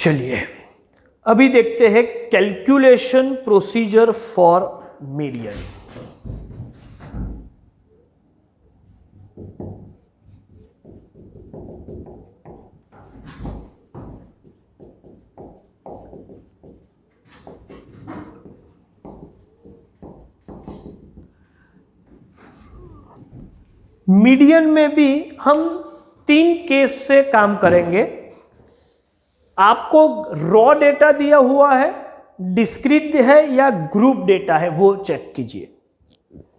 चलिए अभी देखते हैं calculation procedure for median. Median में भी हम 3 केस से काम करेंगे। आपको रॉ डेटा दिया हुआ है, डिस्क्रीट है या ग्रुप डेटा है, वो चेक कीजिए।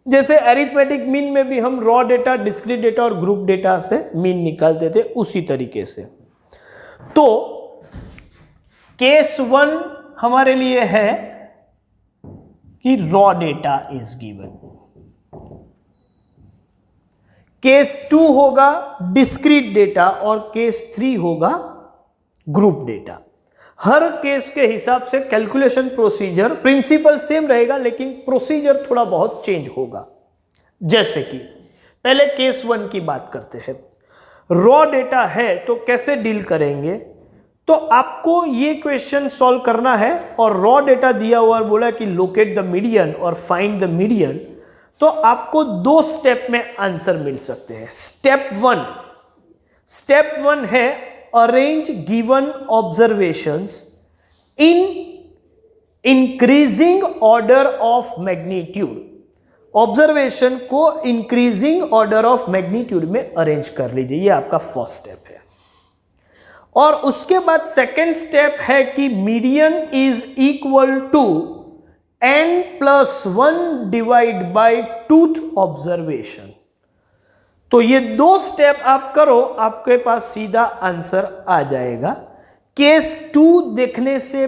जैसे अरिथमेटिक मीन में भी हम रॉ डेटा, डिस्क्रीट डेटा और ग्रुप डेटा से मीन निकालते थे, उसी तरीके से। तो केस 1 हमारे लिए है कि raw data is given. Case 2 होगा डिस्क्रीट डेटा और केस 3 होगा ग्रुप डेटा। हर केस के हिसाब से कैलकुलेशन प्रोसीजर, प्रिंसिपल सेम रहेगा लेकिन प्रोसीजर थोड़ा बहुत चेंज होगा। जैसे कि पहले केस 1 की बात करते हैं। रॉ डेटा है तो कैसे डील करेंगे, तो आपको ये क्वेश्चन सॉल्व करना है और रॉ डेटा दिया हुआ बोला कि लोकेट द मीडियन और फाइंड द मीडियन, तो आपको 2 स्टेप में आंसर मिल सकते हैं। स्टेप 1 है arrange given observations in increasing order of magnitude. Observation को इंक्रीजिंग ऑर्डर ऑफ मैग्नीट्यूड में अरेंज कर लीजिए, ये आपका फर्स्ट स्टेप है। और उसके बाद सेकेंड स्टेप है कि median is equal to n+1 divide by truth observation. तो ये 2 स्टेप आप करो, आपके पास सीधा आंसर आ जाएगा। केस 2 देखने से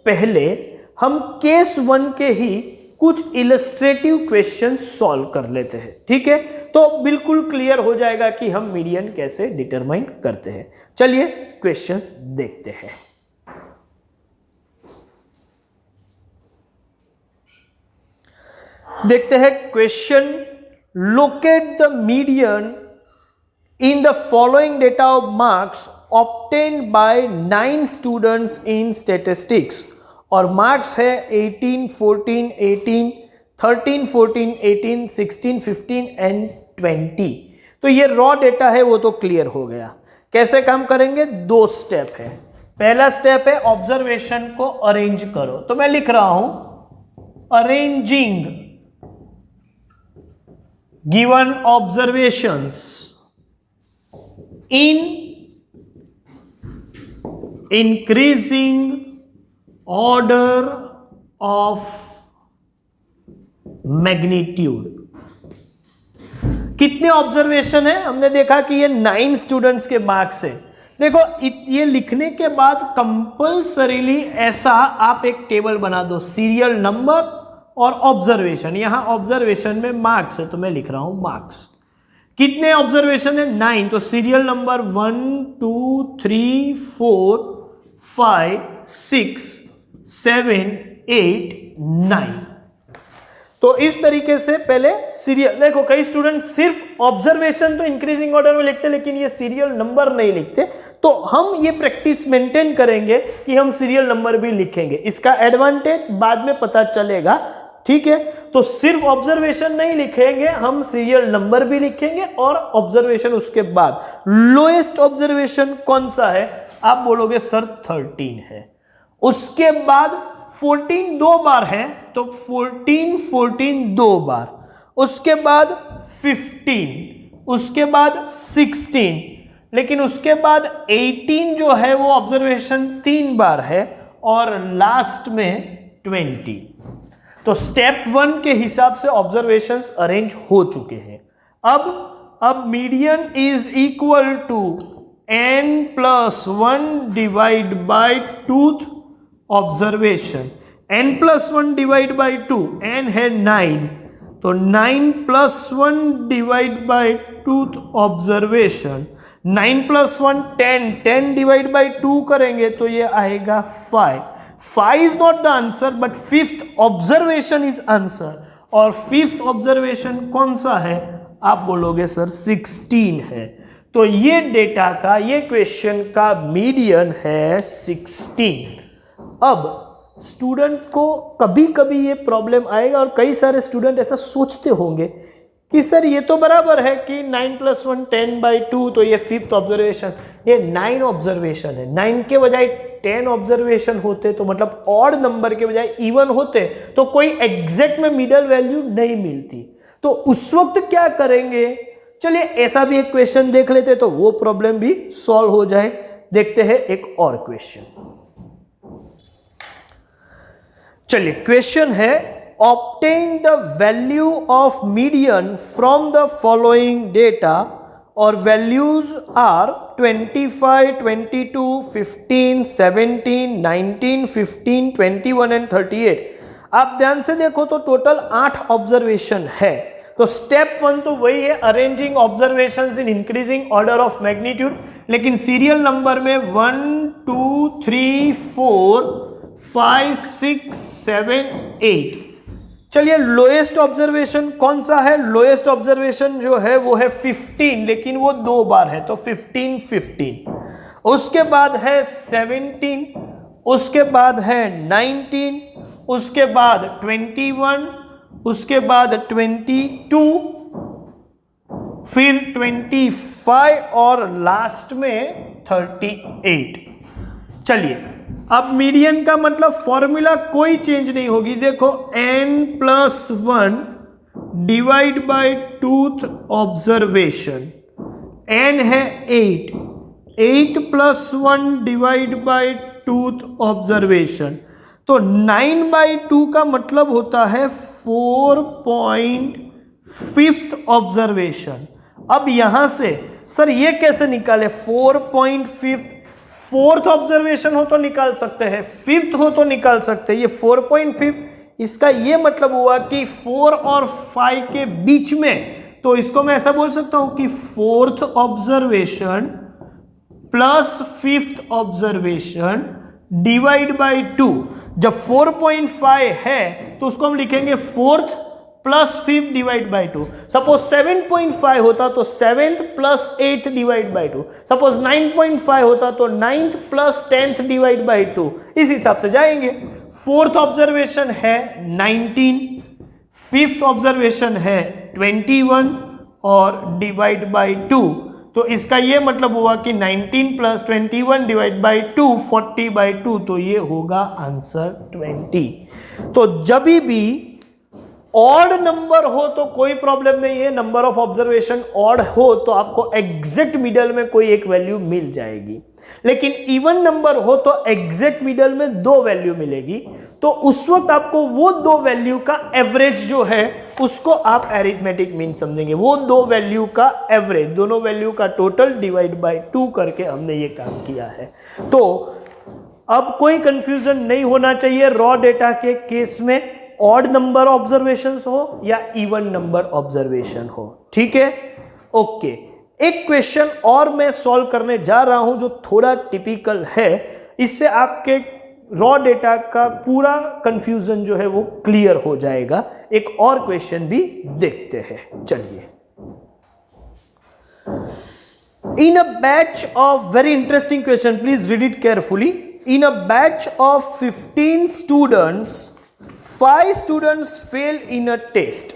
पहले हम केस 1 के ही कुछ इलस्ट्रेटिव क्वेश्चन सॉल्व कर लेते हैं, ठीक है? तो बिल्कुल क्लियर हो जाएगा कि हम मीडियन कैसे डिटरमाइन करते हैं। चलिए क्वेश्चंस देखते हैं। देखते हैं question. Locate the median in the following data of marks obtained by 9 students in statistics. और मार्क्स है 18, 14, 18, 13, 14, 18, 16, 15 एंड 20। तो ये रॉ डेटा है, वो तो क्लियर हो गया। कैसे काम करेंगे? 2 स्टेप है। पहला स्टेप है ऑब्जर्वेशन को अरेंज करो, तो मैं लिख रहा हूं arranging given observations in increasing order of magnitude। कितने ऑब्जर्वेशन है? हमने देखा कि ये 9 स्टूडेंट्स के मार्क्स है। देखो ये लिखने के बाद कंपल्सरीली ऐसा आप एक टेबल बना दो, सीरियल नंबर और ऑब्जर्वेशन। यहां ऑब्जर्वेशन में मार्क्स है तो मैं लिख रहा हूं मार्क्स। कितने ऑब्जर्वेशन है? 9। तो सीरियल नंबर 1 2 3 4 5 6 7 8 9। तो इस तरीके से पहले सीरियल, देखो कई स्टूडेंट सिर्फ ऑब्जर्वेशन तो इंक्रीजिंग ऑर्डर में लिखते लेकिन ये सीरियल नंबर नहीं लिखते, तो हम ये प्रैक्टिस मेंटेन करेंगे कि हम सीरियल नंबर भी लिखेंगे। इसका एडवांटेज बाद में पता चलेगा, ठीक है? तो सिर्फ ऑब्जर्वेशन नहीं लिखेंगे, हम सीरियल नंबर भी लिखेंगे और ऑब्जर्वेशन उसके बाद। लोएस्ट ऑब्जर्वेशन कौन सा है? आप बोलोगे सर 13 है। उसके बाद 14 2 बार है तो 14 14 2 बार, उसके बाद 15, उसके बाद 16, लेकिन उसके बाद 18 जो है वो ऑब्जर्वेशन 3 बार है और लास्ट में 20। तो स्टेप 1 के हिसाब से ऑब्जर्वेशंस अरेंज हो चुके हैं। अब median is equal to n+1 divide by truth observation. n+1 divide by 2, n है 9, तो 9+1 divide by truth observation. 9+1 10, 10 divide by 2 करेंगे तो ये आएगा 5। 5 is not the answer but 5th observation is answer. और 5th ऑब्जर्वेशन कौन सा है? आप बोलोगे सर 16 है। तो ये डेटा का, ये क्वेश्चन का मीडियन है 16। अब स्टूडेंट को कभी कभी ये प्रॉब्लम आएगा और कई सारे स्टूडेंट ऐसा सोचते होंगे कि सर ये तो बराबर है कि 9 + 1 10/2, तो ये 5th ऑब्जर्वेशन, ये 9 ऑब्जर्वेशन है। 9 के बजाय 10 ऑब्जर्वेशन होते तो मतलब ऑड नंबर के बजाय इवन होते तो कोई एग्जैक्ट में मिडल वैल्यू नहीं मिलती। तो उस वक्त क्या करेंगे, चलिए ऐसा भी एक क्वेश्चन देख लेते तो वो प्रॉब्लम भी सॉल्व हो जाए। देखते हैं एक और क्वेश्चन। चलिए क्वेश्चन है, obtain the value of median from the following data, और values are 25, 22, 15, 17, 19, 15, 21 and 38। आप ध्यान से देखो तो टोटल 8 ऑब्जर्वेशन है। तो स्टेप 1 तो वही है, arranging observations in increasing order of magnitude, लेकिन सीरियल नंबर में 1 2 3 4 5 6 7 8। चलिए लोएस्ट ऑब्जर्वेशन कौन सा है, लोएस्ट ऑब्जर्वेशन जो है वो है 15, लेकिन वो 2 बार है तो 15 15। उसके बाद है 17, उसके बाद है 19, उसके बाद 21, उसके बाद 22, फिर 25 और लास्ट में 38। चलिए अब मीडियन का मतलब फॉर्मूला कोई चेंज नहीं होगी। देखो n+1 divide bye 2th observation, n है 8, 8 + 1 डिवाइड बाय 2th ऑब्जर्वेशन, तो 9/2 का मतलब होता है 4.5th ऑब्जर्वेशन। अब यहां से सर ये कैसे निकाले, 4.5, 4th ऑब्जर्वेशन हो तो निकाल सकते हैं, 5th हो तो निकाल सकते हैं, ये 4.5, इसका ये मतलब हुआ कि 4 और 5 के बीच में, तो इसको मैं ऐसा बोल सकता हूं कि 4th observation plus 5th observation divide by 2। जब 4.5 है तो उसको हम लिखेंगे 4th plus 5th divide by 2। Suppose 7.5 होता तो 7th plus 8th divide by 2। Suppose 9.5 होता तो 9th plus 10th divide by 2। इस हिसाब से जाएंगे। 4th ऑब्जर्वेशन है 19, 5th ऑब्जर्वेशन है 21 और डिवाइड बाय 2, तो इसका ये मतलब हुआ कि 19 + 21 डिवाइड बाय 2 40/2, तो ये होगा आंसर 20। तो जब भी ऑड नंबर हो तो कोई प्रॉब्लम नहीं है, नंबर ऑफ ऑब्जर्वेशन ऑड हो तो आपको एग्जैक्ट मिडल में कोई एक वैल्यू मिल जाएगी, लेकिन इवन नंबर हो तो एग्जैक्ट मिडल में 2 वैल्यू मिलेगी। तो उस वक्त आपको वो 2 वैल्यू का एवरेज जो है उसको आप अरिथमेटिक मीन समझेंगे। वो 2 वैल्यू का एवरेज, दोनों वैल्यू का टोटल डिवाइड बाय 2 करके हमने ये काम किया है। तो अब कोई कंफ्यूजन नहीं होना चाहिए रॉ डेटा के केस में, ऑड नंबर ऑब्जर्वेशंस हो या इवन नंबर ऑब्जर्वेशन हो, ठीक है। ओके, एक क्वेश्चन और मैं सॉल्व करने जा रहा हूं जो थोड़ा टिपिकल है, इससे आपके रॉ डेटा का पूरा कंफ्यूजन जो है वो क्लियर हो जाएगा। एक और क्वेश्चन भी देखते हैं, चलिए। In a batch of, very interesting question, please read it carefully. In a batch of 15 students, 5 students failed in a test.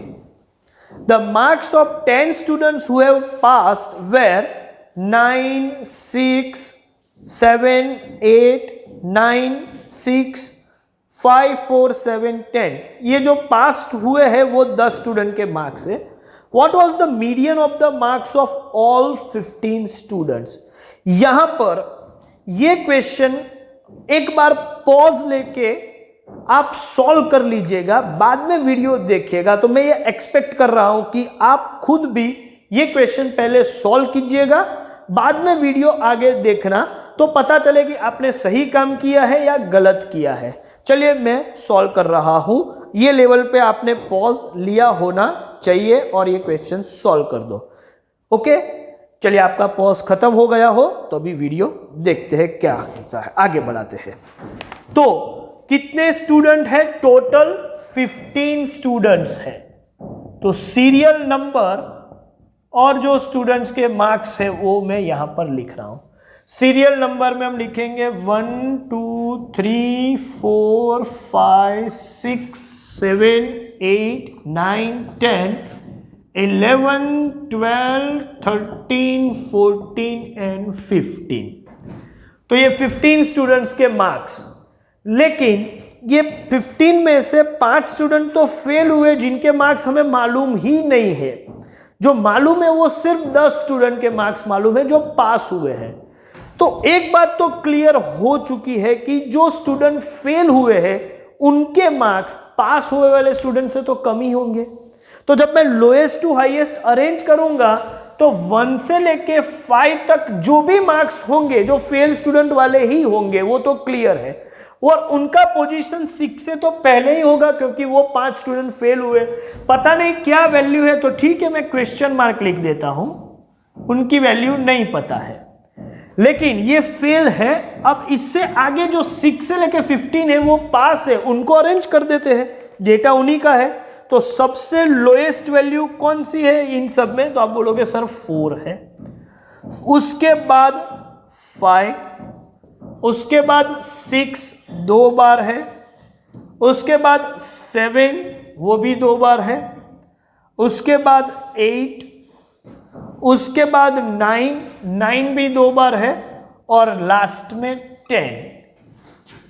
The marks of 10 students who have passed were 9, 6, 7, 8, 9, 6, 5, 4, 7, 10। ये जो पास हुए हैं वो 10 स्टूडेंट के मार्क्स है। What was the median of the marks of all 15 students? यहां पर ये क्वेश्चन एक बार पॉज लेके आप सॉल्व कर लीजिएगा, बाद में वीडियो देखिएगा। तो मैं ये एक्सपेक्ट कर रहा हूं कि आप खुद भी ये क्वेश्चन पहले सॉल्व कीजिएगा, बाद में वीडियो आगे देखना, तो पता चले कि आपने सही काम किया है या गलत किया है। चलिए मैं सॉल्व कर रहा हूं, ये लेवल पे आपने पॉज लिया होना चाहिए और ये क्वेश्चन सॉल्व कर दो। ओके, चलिए आपका पॉज खत्म हो गया हो तो अभी वीडियो देखते हैं क्या होता है, आगे बढ़ाते हैं। तो कितने स्टूडेंट है टोटल? 15 स्टूडेंट्स हैं। तो सीरियल नंबर और जो स्टूडेंट्स के मार्क्स है वो मैं यहाँ पर लिख रहा हूँ। सीरियल नंबर में हम लिखेंगे 1 2 3 4 5 6 7 8 9 10 11 12 13 14 एंड 15। तो ये 15 स्टूडेंट्स के मार्क्स, लेकिन ये 15 में से 5 स्टूडेंट तो फेल हुए जिनके मार्क्स हमें मालूम ही नहीं है। जो मालूम है वो सिर्फ 10 स्टूडेंट के मार्क्स मालूम है जो पास हुए हैं। तो एक बात तो क्लियर हो चुकी है कि जो स्टूडेंट फेल हुए हैं उनके मार्क्स पास हुए वाले स्टूडेंट से तो कम ही होंगे। तो जब मैं लोएस्ट टू हाईएस्ट अरेंज करूंगा तो 1 से लेके 5 तक जो भी मार्क्स होंगे जो फेल स्टूडेंट वाले ही होंगे, वो तो क्लियर है। और उनका पोजीशन 6 से तो पहले ही होगा क्योंकि वो 5 स्टूडेंट फेल हुए। पता नहीं क्या वैल्यू है, तो ठीक है मैं क्वेश्चन मार्क लिख देता हूं, उनकी वैल्यू नहीं पता है, लेकिन ये फेल है। अब इससे आगे जो 6 से लेके 15 है वो पास है, उनको अरेंज कर देते हैं, डेटा उन्हीं का है। तो सबसे लोएस्ट वैल्यू कौन सी है इन सब में, तो आप बोलोगे सर 4 है। उसके बाद 5, उसके बाद 6 2 बार है, उसके बाद 7 वो भी 2 बार है, उसके बाद 8, उसके बाद 9 भी 2 बार है, और लास्ट में 10।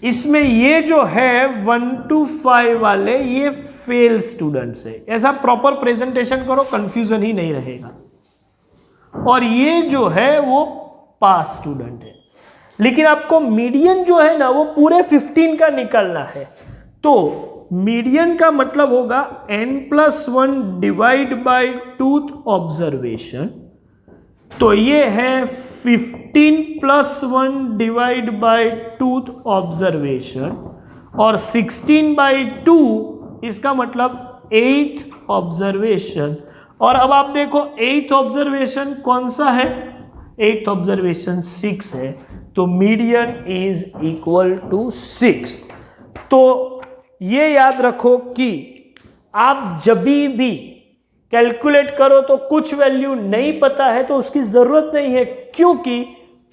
इसमें ये जो है 1 to 5 वाले ये फेल स्टूडेंट्स है। ऐसा प्रॉपर प्रेजेंटेशन करो, कंफ्यूजन ही नहीं रहेगा। और ये जो है वो पास स्टूडेंट है। लेकिन आपको मीडियन जो है ना वो पूरे 15 का निकालना है। तो मीडियन का मतलब होगा n+1 divide bye tooth observation. तो ये है 15+1 डिवाइड बाय टूथ ऑब्जर्वेशन, और 16/2 इसका मतलब 8th ऑब्जर्वेशन। और अब आप देखो 8th ऑब्जर्वेशन कौन सा है, 8th ऑब्जर्वेशन 6 है। तो मीडियन इज इक्वल टू 6। तो ये याद रखो कि आप जब भी कैलकुलेट करो तो कुछ वैल्यू नहीं पता है तो उसकी जरूरत नहीं है, क्योंकि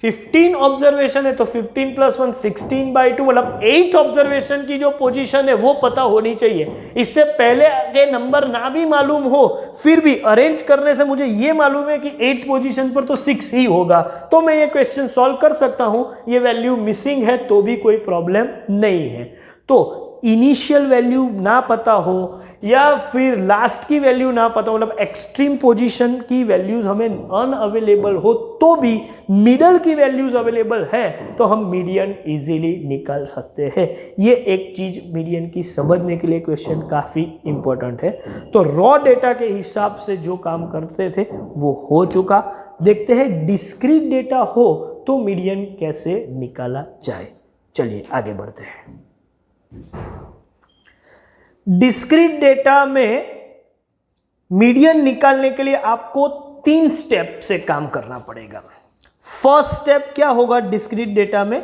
15 ऑब्जर्वेशन है तो 15+1 16/2 मतलब 8th ऑब्जर्वेशन की जो पोजीशन है वो पता होनी चाहिए। इससे पहले आगे नंबर ना भी मालूम हो फिर भी अरेंज करने से मुझे ये मालूम है कि 8th पोजीशन पर तो 6 ही होगा, तो मैं ये क्वेश्चन सॉल्व कर सकता हूं। ये वैल्यू मिसिंग है तो भी कोई प्रॉब्लम नहीं है। तो इनिशियल वैल्यू ना पता हो या फिर लास्ट की वैल्यू ना पता हो, मतलब एक्सट्रीम पोजीशन की वैल्यूज हमें अनअवेलेबल हो तो भी मिडल की वैल्यूज अवेलेबल है तो हम मीडियन इजीली निकाल सकते हैं। ये एक चीज मीडियन की समझने के लिए क्वेश्चन काफी इंपॉर्टेंट है। तो रॉ डेटा के हिसाब से जो काम करते थे वो हो चुका। देखते हैं डिस्क्रीट डेटा हो तो मीडियन कैसे निकाला जाए। चलिए आगे बढ़ते हैं। डिस्क्रीट डेटा में मीडियन निकालने के लिए आपको 3 स्टेप से काम करना पड़ेगा। फर्स्ट स्टेप क्या होगा डिस्क्रीट डेटा में,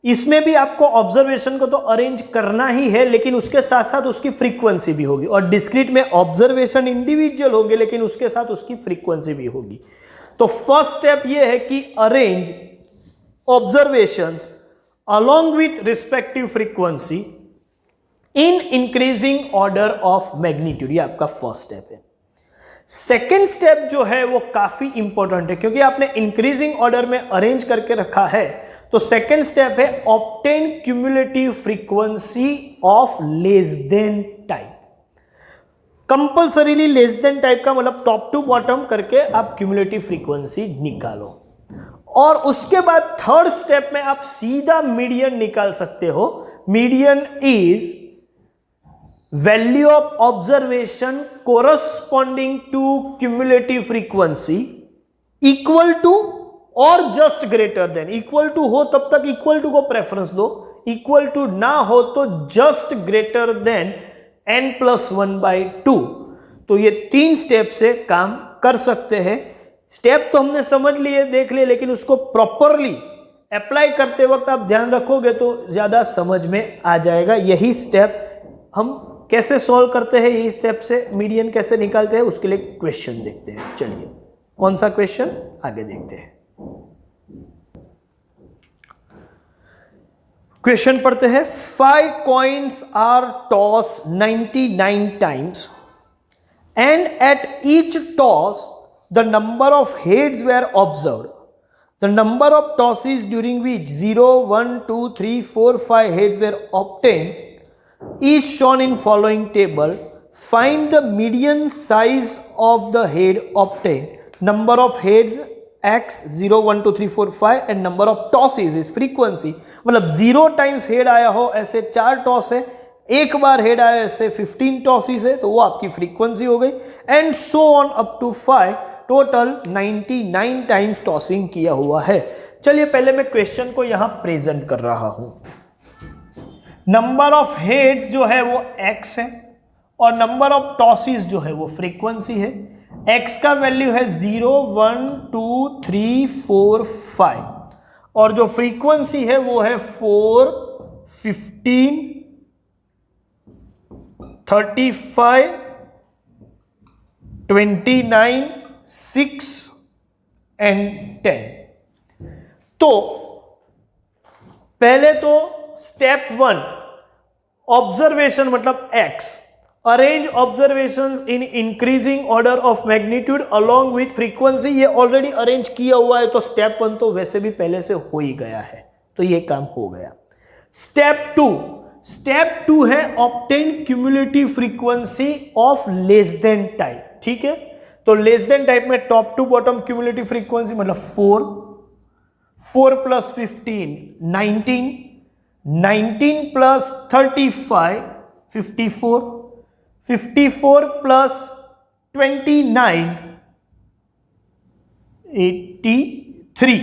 इसमें भी आपको ऑब्जर्वेशन को तो अरेंज करना ही है लेकिन उसके साथ साथ उसकी फ्रीक्वेंसी भी होगी। और डिस्क्रीट में ऑब्जर्वेशन इंडिविजुअल होंगे लेकिन उसके साथ उसकी फ्रीक्वेंसी भी होगी। तो फर्स्ट स्टेप ये है कि arrange observations along with respective frequency in increasing order of magnitude। ये आपका फर्स्ट स्टेप है। सेकेंड स्टेप जो है वो काफी इंपॉर्टेंट है क्योंकि आपने इंक्रीजिंग ऑर्डर में अरेंज करके रखा है। तो सेकेंड स्टेप है obtain cumulative frequency of less than type. Compulsorily less than type का मतलब टॉप टू बॉटम करके आप क्यूमुलेटिव फ्रीक्वेंसी निकालो। और उसके बाद थर्ड स्टेप में आप सीधा मीडियन निकाल सकते हो। Median is value of observation corresponding to cumulative frequency equal to और just greater than. Equal to हो तब तक इक्वल टू को प्रेफरेंस दो, इक्वल टू ना हो तो जस्ट ग्रेटर देन n+1/2। तो ये 3 स्टेप से काम कर सकते हैं। स्टेप तो हमने समझ लिए देख लिए, लेकिन उसको प्रॉपरली अप्लाई करते वक्त आप ध्यान रखोगे तो ज्यादा समझ में आ जाएगा। यही स्टेप हम कैसे सॉल्व करते हैं, यही स्टेप से मीडियन कैसे निकालते हैं उसके लिए क्वेश्चन देखते हैं। चलिए कौन सा क्वेश्चन, आगे देखते हैं। क्वेश्चन पढ़ते हैं। 5 coins are tossed 99 times and at each toss the number of heads were observed. The number of tosses during which 0, 1, 2, 3, 4, 5 heads were obtained is shown in following table. Find the median size of the head obtained. Number of heads x 0, 1, 2, 3, 4, 5 and number of tosses is frequency. मतलब 0 times head आया हो ऐसे 4 toss है, एक बार head आया ऐसे 15 tosses है, तो वो आपकी फ्रीक्वेंसी हो गई। And so on up to 5, total 99 times tossing किया हुआ है। चलिए पहले मैं क्वेश्चन को यहां प्रेजेंट कर रहा हूं। नंबर ऑफ हेड्स जो है वो x है और नंबर ऑफ टॉसेस जो है वो फ्रीक्वेंसी है। x का वैल्यू है 0, 1, 2, 3, 4, 5 और जो फ्रीक्वेंसी है वो है 4, 15, 35, 29, 6 एंड 10। तो पहले तो स्टेप 1 ऑब्जर्वेशन मतलब x, arrange observations in increasing order of magnitude along with frequency, ये ऑलरेडी अरेंज किया हुआ है तो स्टेप 1 तो वैसे भी पहले से हो ही गया है, तो ये काम हो गया। स्टेप 2 है obtain cumulative frequency of less than type. ठीक है, तो लेस देन टाइप में top to bottom cumulative frequency मतलब 4 plus 15 19, 19 plus 35 54, 54 plus 29 83,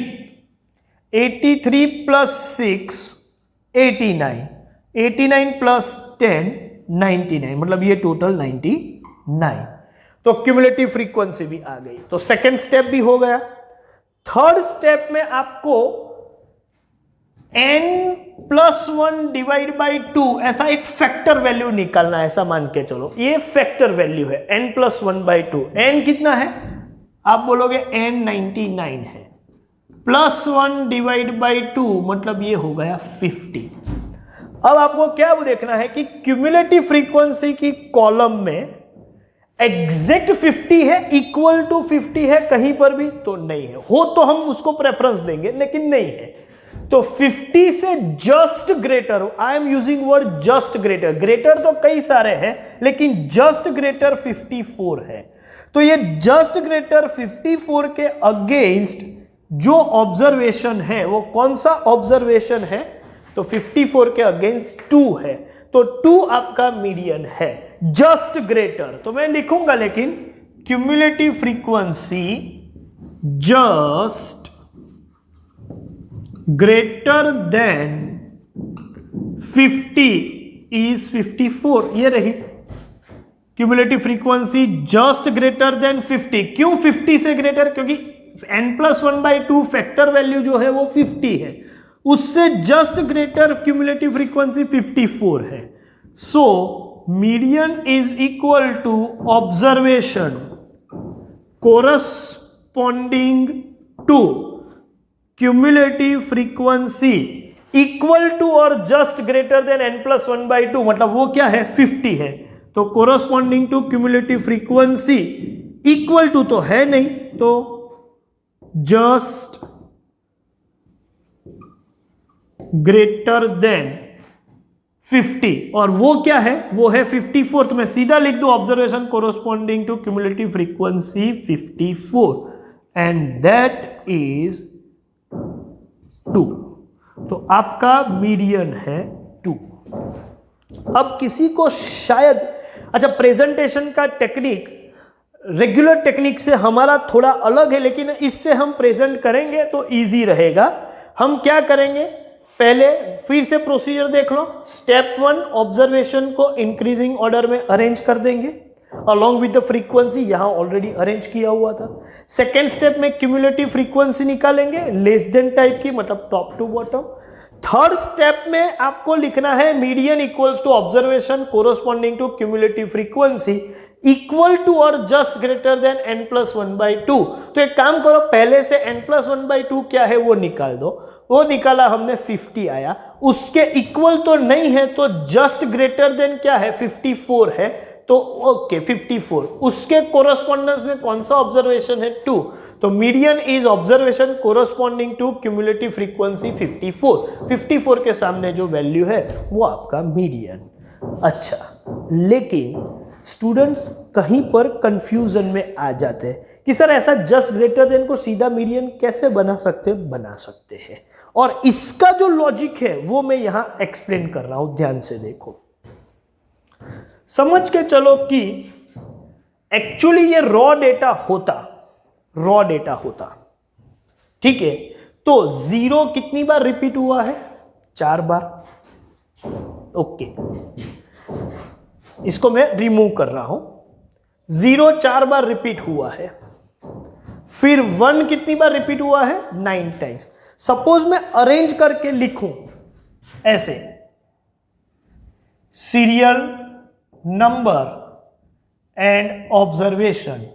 83 plus 6 89, 89 plus 10 99, मतलब ये टोटल 99। तो क्यूमुलेटिव फ्रीक्वेंसी भी आ गई, तो सेकंड स्टेप भी हो गया। थर्ड स्टेप में आपको n+1 डिवाइड बाई 2 ऐसा एक फैक्टर वैल्यू निकालना है, ऐसा मान के चलो ये फैक्टर वैल्यू है n+1 बाई 2। n कितना है आप बोलोगे n 99 है, +1 डिवाइड बाई 2 मतलब ये हो गया 50। अब आपको क्या वो देखना है कि क्यूमुलेटिव फ्रीक्वेंसी की कॉलम में एग्जैक्ट 50 है, इक्वल टू 50 है कहीं पर भी तो नहीं है, हो तो हम उसको प्रेफरेंस देंगे लेकिन नहीं है। तो 50 से just greater, I am using word just greater, greater तो कई सारे हैं लेकिन जस्ट ग्रेटर 54 है। तो ये जस्ट ग्रेटर 54 के अगेंस्ट जो ऑब्जर्वेशन है वो कौन सा ऑब्जर्वेशन है, तो 54 के अगेंस्ट 2 है, तो 2 आपका मीडियन है। जस्ट ग्रेटर तो मैं लिखूंगा लेकिन cumulative frequency just greater then 50 is 54, ये रही cumulative frequency just greater then 50। क्यों 50 से ग्रेटर, क्योंकि n+1 बाई 2 फैक्टर वैल्यू जो है वो 50 है, उससे जस्ट ग्रेटर क्यूमुलेटिव फ्रीक्वेंसी 54 है। So median is equal to observation corresponding to cumulative frequency equal to और just greater than n+1 by 2, मतलब वो क्या है 50 है, तो corresponding to cumulative frequency equal to तो है नहीं, तो जस्ट ग्रेटर देन 50 और वो क्या है, वो है 54। तो मैं सीधा लिख दूं observation corresponding to cumulative frequency 54 and that is 2। तो आपका मीडियन है 2। अब किसी को शायद, अच्छा प्रेजेंटेशन का टेक्निक रेगुलर टेक्निक से हमारा थोड़ा अलग है, लेकिन इससे हम प्रेजेंट करेंगे तो इजी रहेगा। हम क्या करेंगे, पहले फिर से प्रोसीजर देख लो। स्टेप 1 ऑब्जर्वेशन को इंक्रीजिंग ऑर्डर में अरेंज कर देंगे अलॉन्ग विद द फ्रीक्वेंसी, यहां ऑलरेडी अरेंज किया हुआ था। सेकेंड स्टेप में क्यूमुलेटिव फ्रीक्वेंसी निकालेंगे लेस देन टाइप की, मतलब top to bottom. Third step में आपको लिखना है median equals to observation corresponding to cumulative frequency equal to और जस्ट ग्रेटर देन n+1/2। तो एक काम करो, पहले से n+1/2 क्या है वो निकाल दो। वो निकाला हमने 50 आया, उसके इक्वल तो नहीं है, तो जस्ट ग्रेटर देन क्या है 54 है, तो ओके 54। उसके कोरोस्पॉन्डेंस में कौन सा ऑब्जर्वेशन है 2, तो median is observation corresponding to cumulative frequency 54 के सामने जो वैल्यू है वो आपका मीडियन। अच्छा, लेकिन स्टूडेंट्स कहीं पर कंफ्यूजन में आ जाते हैं कि सर ऐसा जस्ट ग्रेटर देन को सीधा मीडियन कैसे बना सकते हैं। और इसका जो लॉजिक है वो मैं यहां एक्सप्लेन कर रहा हूं, ध्यान से देखो। समझ के चलो कि एक्चुअली ये रॉ डेटा होता, ठीक है। तो 0 कितनी बार रिपीट हुआ है, 4 बार। ओके, इसको मैं रिमूव कर रहा हूं। 0 4 बार रिपीट हुआ है, फिर 1 कितनी बार रिपीट हुआ है, 9 टाइम्स। सपोज मैं अरेंज करके लिखूं ऐसे, सीरियल नंबर एंड ऑब्जर्वेशन,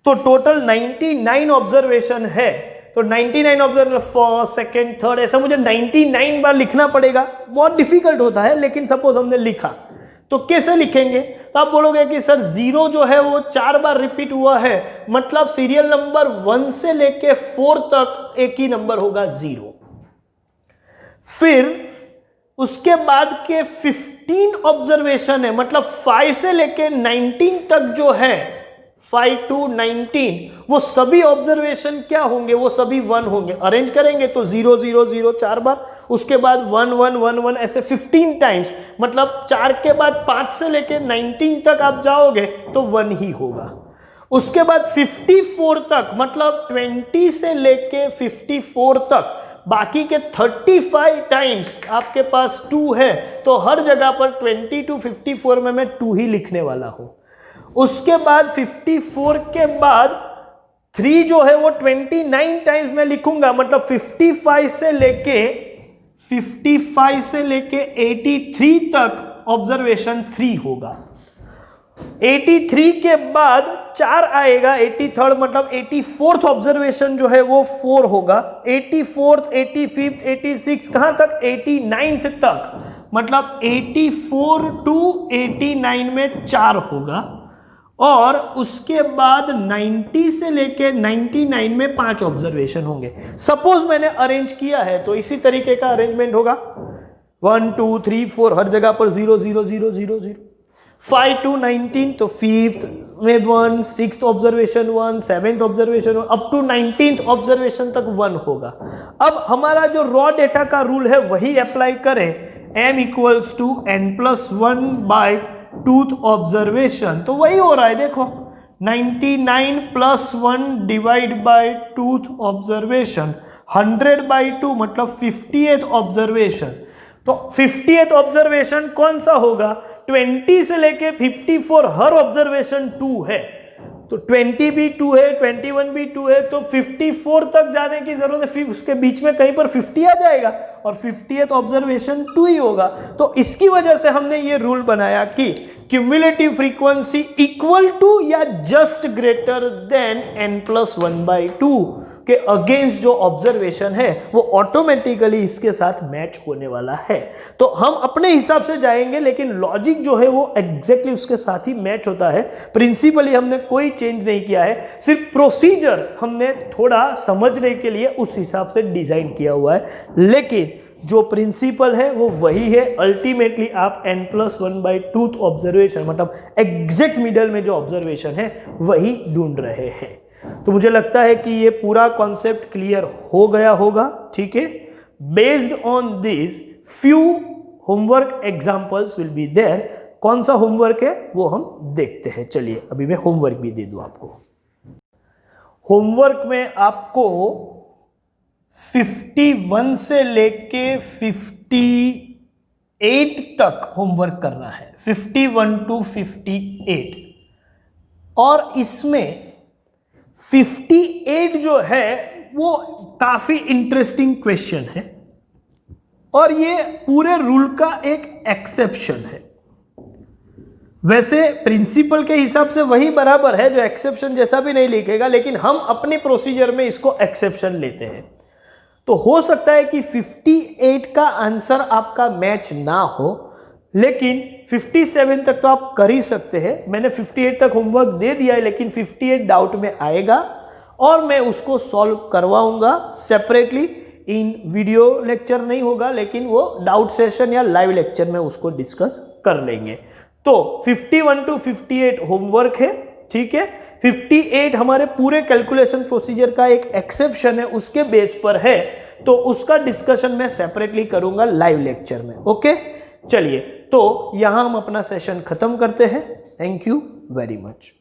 तो टोटल 99 ऑब्जर्वेशन है। तो 99 ऑब्जर्वेशन फर्स्ट सेकेंड थर्ड, ऐसा मुझे 99 बार लिखना पड़ेगा, बहुत डिफिकल्ट होता है। लेकिन सपोज हमने लिखा, तो कैसे लिखेंगे, तो आप बोलोगे कि सर 0 जो है वो 4 बार रिपीट हुआ है, मतलब सीरियल नंबर 1 से लेके 4 तक एक ही नंबर होगा 0। फिर उसके बाद के 15 ऑब्जर्वेशन है, मतलब 5 से लेके 19 तक जो है, 5 to 19, वो सभी ऑब्जर्वेशन क्या होंगे, वो सभी 1 होंगे। अरेंज करेंगे तो 0 0 0 4 बार, उसके बाद 1 1 1 1 ऐसे 15 टाइम्स, मतलब 4 के बाद 5 से लेके 19 तक आप जाओगे तो 1 ही होगा। उसके बाद 54 तक, मतलब 20 से लेके 54 तक, बाकी के 35 टाइम्स आपके पास 2 है, तो हर जगह पर 20 to 54 में मैं 2 ही लिखने वाला हूं। उसके बाद 54 के बाद 3 जो है वो 29 टाइम्स मैं लिखूंगा, मतलब 55 से लेके 83 तक ऑब्जर्वेशन 3 होगा। 83 के बाद 4 आएगा, 83rd मतलब 84th ऑब्जर्वेशन जो है वो 4 होगा। 84th 85th 86 कहां तक, 89th तक, मतलब 84 to 89 में 4 होगा। और उसके बाद 90 से लेके 99 में 5 ऑब्जर्वेशन होंगे। सपोज मैंने अरेंज किया है तो इसी तरीके का अरेंजमेंट होगा, 1 2 3 4, हर जगह पर 0 0 0 0 0। 5 to 19, तो 5th में 1, 6th observation 1, 7th observation 1, up to 19th observation तक 1 होगा। अब हमारा जो रॉ डेटा का रूल है वही अप्लाई करें, m equals to n+1/2th observation, तो वही हो रहा है। देखो 99 + 1 डिवाइड बाय 2th ऑब्जर्वेशन, 100/2 मतलब 50th ऑब्जर्वेशन। तो 50th ऑब्जर्वेशन कौन सा होगा, 20 से लेके 54 हर ऑब्जर्वेशन 2 है, तो 20 भी 2 है, 21 भी 2 है, तो 54 तक जाने की जरूरत है, फिर उसके बीच में कहीं पर 50 आ जाएगा और 50th ऑब्जर्वेशन 2 ही होगा। तो इसकी वजह से हमने ये रूल बनाया कि क्यूमुलेटिव फ्रीक्वेंसी इक्वल टू या जस्ट ग्रेटर देन n+1/2 के अगेंस्ट जो ऑब्जर्वेशन है वो ऑटोमेटिकली इसके साथ मैच होने वाला है। तो हम अपने हिसाब से जाएंगे, लेकिन लॉजिक जो है वो एग्जैक्टली उसके साथ ही मैच होता है। प्रिंसिपली हमने कोई चेंज नहीं किया है, सिर्फ प्रोसीजर हमने थोड़ा समझने के लिए उस हिसाब से डिजाइन किया हुआ है, लेकिन जो प्रिंसिपल है वो वही है। अल्टीमेटली आप n+1/2 ऑब्जर्वेशन, मतलब एग्जैक्ट मिडल में जो ऑब्जर्वेशन है वही ढूंढ रहे हैं। तो मुझे लगता है कि ये पूरा कॉन्सेप्ट क्लियर हो गया होगा, ठीक है। Based on this few homework examples will be there. कौन सा होमवर्क है वो हम देखते हैं। चलिए अभी मैं होमवर्क भी दे दूं आपको। होमवर्क में आपको 51 से लेके 58 तक होमवर्क करना है, 51 to 58। और इसमें 58 जो है वो काफी इंटरेस्टिंग क्वेश्चन है और ये पूरे रूल का एक एक्सेप्शन है। वैसे प्रिंसिपल के हिसाब से वही बराबर है, जो एक्सेप्शन जैसा भी नहीं लिखेगा, लेकिन हम अपने प्रोसीजर में इसको एक्सेप्शन लेते हैं। तो हो सकता है कि 58 का आंसर आपका मैच ना हो, लेकिन 57 तक तो आप कर ही सकते हैं। मैंने 58 तक होमवर्क दे दिया है, लेकिन 58 डाउट में आएगा और मैं उसको सॉल्व करवाऊंगा सेपरेटली। इन वीडियो लेक्चर नहीं होगा, लेकिन वो डाउट सेशन या लाइव लेक्चर में उसको डिस्कस कर लेंगे। तो 51 to 58 होमवर्क है, ठीक है। 58 हमारे पूरे कैलकुलेशन प्रोसीजर का एक एक्सेप्शन है, उसके बेस पर है, तो उसका डिस्कशन मैं सेपरेटली करूंगा लाइव लेक्चर में। ओके, चलिए, तो यहां हम अपना सेशन खत्म करते हैं। Thank you very much.